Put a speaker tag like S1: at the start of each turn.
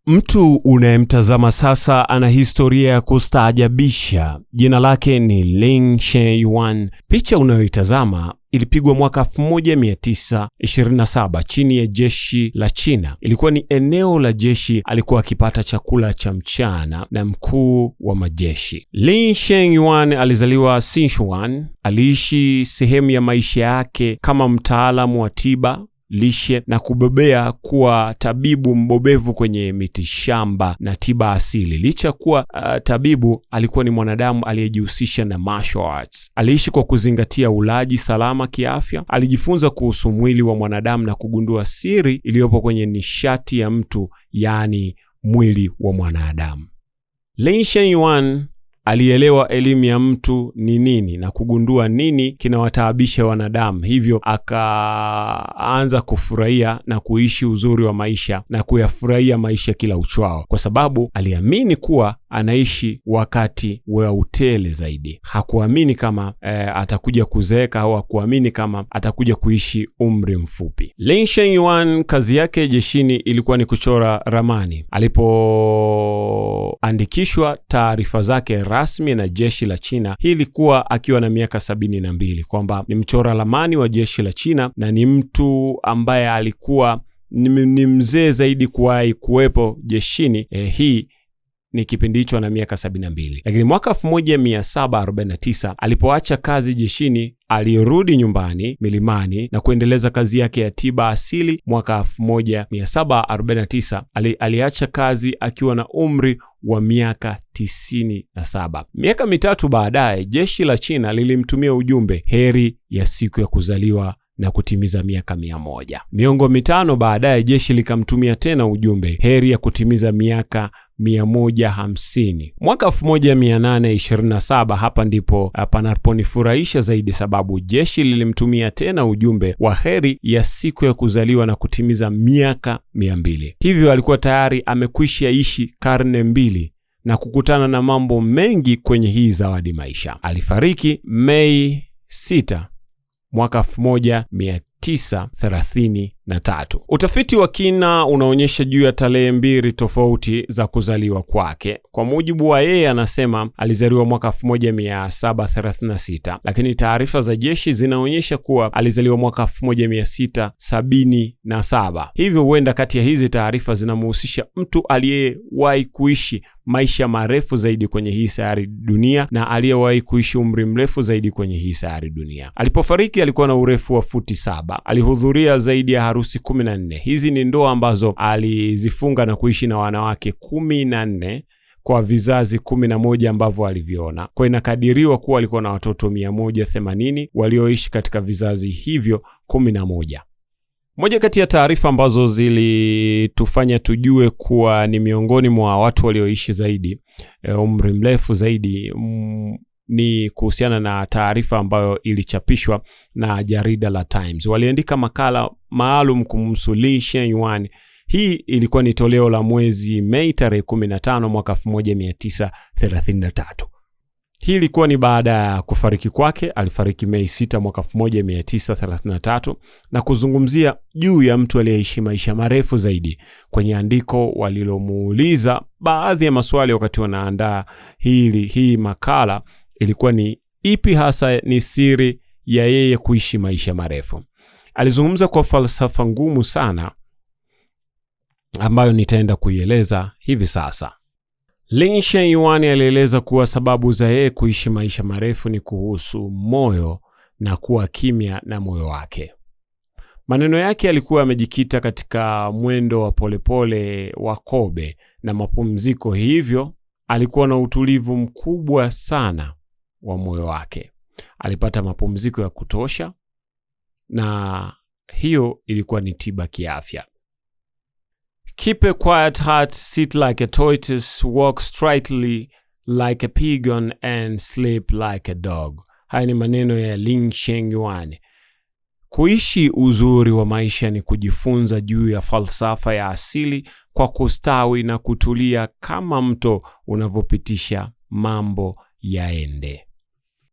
S1: Mtu unayemtazama sasa ana historia ya kustaajabisha. Jina lake ni Lin Shen-yuan. Picha unayoitazama ilipigwa mwaka 1927 chini ya jeshi la China. Ilikuwa ni eneo la jeshi alikuwa akipata chakula cha mchana na mkuu wa majeshi. Lin Shen-yuan alizaliwa Sichuan. Aliishi sehemu ya maisha yake kama mtaalamu wa tiba, lishe na kubobea kuwa tabibu mbobevu kwenye mitishamba na tiba asili. Licha kuwa tabibu, alikuwa ni mwanadamu aliyejihusisha na martial arts. Aliishi kwa kuzingatia ulaji salama kiafya. Alijifunza kuhusu mwili wa mwanadamu na kugundua siri iliyopo kwenye nishati ya mtu, yani mwili wa mwanadamu. Lin Shen-yuan alielewa elimu ya mtu ni nini na kugundua nini kinawataabisha wanadamu. Hivyo akaanza kufurahia na kuishi uzuri wa maisha na kuyafurahia maisha kila uchao, kwa sababu aliamini kuwa anaishi wakati wa utele zaidi. Hakuamini kama atakuja kuzeeka au hakuamini kama atakuja kuishi umri mfupi. Lin Shen-yuan kazi yake jeshini ilikuwa ni kuchora ramani. Alipoandikishwa taarifa zake rasmi na jeshi la China, hii ilikuwa akiwa na miaka 72, kwamba ni mchora ramani wa jeshi la China na ni mtu ambaye alikuwa ni mzee zaidi kuwahi kuwepo jeshini. Hii ni kipindi hicho na miaka 72. Lakini mwaka 1749 alipoacha kazi jeshini, alirudi nyumbani milimani na kuendeleza kazi yake ya tiba asili. Mwaka 1749 aliacha kazi akiwa na umri wa miaka 97. Miaka mitatu baadaye, jeshi la China lilimtumia ujumbe heri ya siku ya kuzaliwa na kutimiza miaka 100. Miongo mitano baadaye, jeshi likamtumia tena ujumbe heri ya kutimiza miaka 150. Mwaka 1827, hapa ndipo panaponifurahisha zaidi, sababu jeshi lilimtumia tena ujumbe wa heri ya siku ya kuzaliwa na kutimiza miaka 200. Hivyo alikuwa tayari amekwisha ishi karne 2 na kukutana na mambo mengi kwenye hii zawadi maisha. Alifariki Mei 6 mwaka 1933. Utafiti wa kina unaonyesha juu ya tarehe 2 tofauti za kuzaliwa kwake. Kwa mujibu wa yeye, anasema alizaliwa mwaka 1736, lakini taarifa za jeshi zinaonyesha kuwa alizaliwa mwaka 1677. Hivyo huenda kati ya hizi taarifa zinamhusisha mtu aliyewahi kuishi maisha marefu zaidi kwenye hii sayari dunia na aliyewahi kuishi umri mrefu zaidi kwenye hii sayari dunia. Alipofariki alikuwa na urefu wa futi 7. Alihudhuria zaidi ya harusi 14. Hizi ni ndoa ambazo alizifunga na kuishi na wanawake 14 kwa vizazi 11 ambavyo aliviona. Kwa inakadiriwa kuwa alikuwa na watoto 180 walioishi katika vizazi hivyo 11. Moja kati ya taarifa ambazo zilitufanya tujue kuwa ni miongoni mwa watu walioishi zaidi umri mrefu zaidi ni kuhusiana na taarifa ambayo ilichapishwa na jarida la Times. Waliandika makala maalum kumhusu Lin Shen-yuan. Hii ilikuwa ni toleo la mwezi Mei tarehe 15 mwaka 1933. Hii ilikuwa ni baada ya kufariki kwake. Alifariki Mei 6 mwaka 1933, na kuzungumzia juu ya mtu aliyeishi maisha marefu zaidi. Kwenye andiko walilomuuliza baadhi ya maswali wakati wanaandaa hii makala ilikuwa ni ipi hasa ni siri ya yeye kuishi maisha marefu. Alizungumza kwa falsafa ngumu sana ambayo nitaenda kuieleza hivi sasa. Lin Shen-yuan alieleza kuwa sababu za yeye kuishi maisha marefu ni kuhusu moyo na kuwa kimya na moyo wake. Maneno yake yalikuwa yamejikita katika mwendo wa polepole wa kobe na mapumziko, hivyo alikuwa na utulivu mkubwa sana wa moyo wake. Alipata mapumziko ya kutosha na hiyo ilikuwa ni tiba kiafya. Keep a quiet heart, sit like a tortoise, walk straightly like a pigeon and sleep like a dog. Haya ni maneno ya Lin Shen-yuan. Kuishi uzuri wa maisha ni kujifunza juu ya falsafa ya asili kwa kustawi na kutulia kama mto unavyopitisha mambo yaende.